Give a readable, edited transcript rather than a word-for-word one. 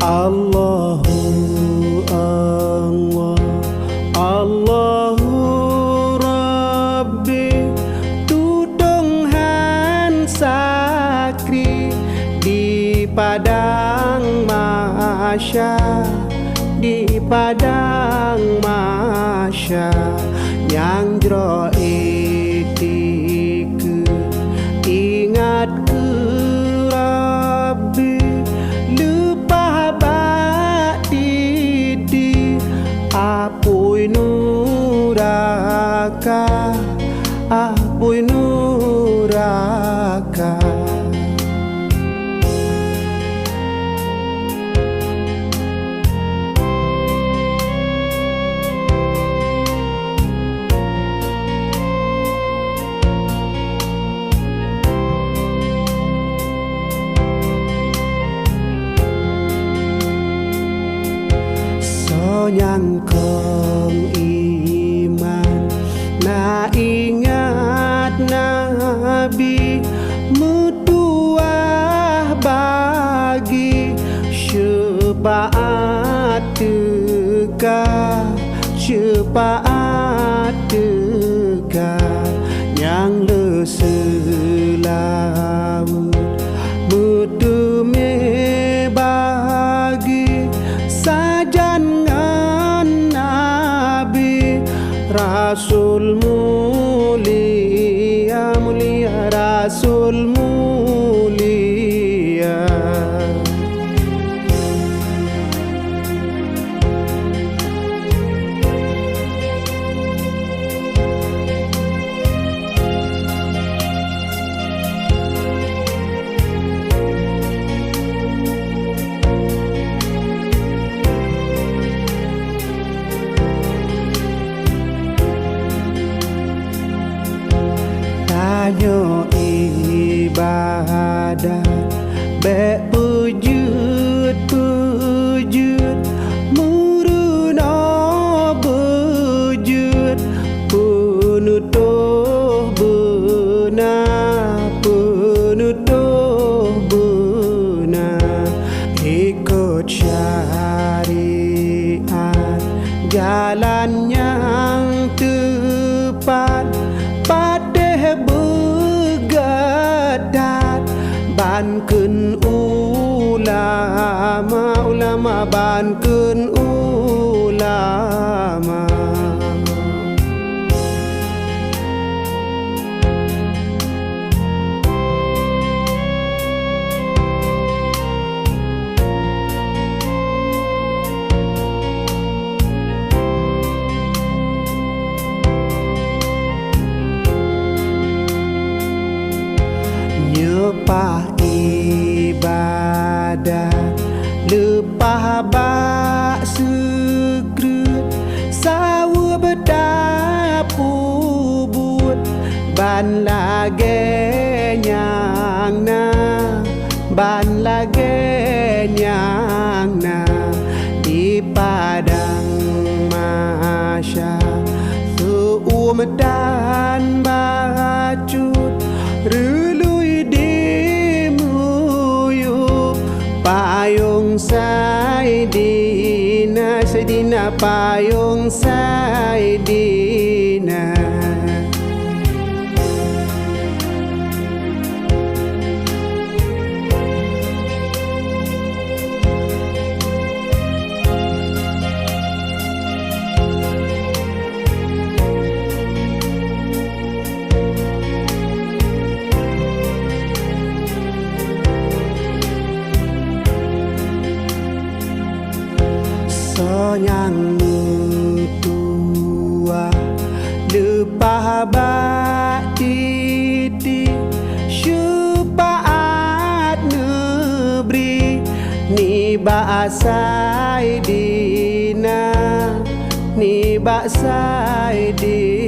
Allahu Allah, Allahu Rabbi, tudung han sakri di padang mahsyar, di padang mahsyar yang jero etika ingat ke Rabbi lupa bak didi apui nuraka, apui nuraka. Yang kong iman na ingat Nabi mutuah bagi syafaat dekat, syafaat dekat yang leselawut mutume bagi sajan Rasul mulia, mulia Rasul mulia. Hanya ibadah bek pujud muruna bujud penutuh benar, penutuh benar ikut syariat jalan yang tepat bankeun ulama, ulama bankeun ulama. Nyepah ibadat lepah bak sekrut sawa bedapu but ban lage nyang na, ban lage nyang na di padang mahsyar seumedan bacut relui dimuyup payung Saidina, Saidina payung Saidina. Yang mutua lepah bak titi syafaat nebri ni Saidina, ni ba Saidina.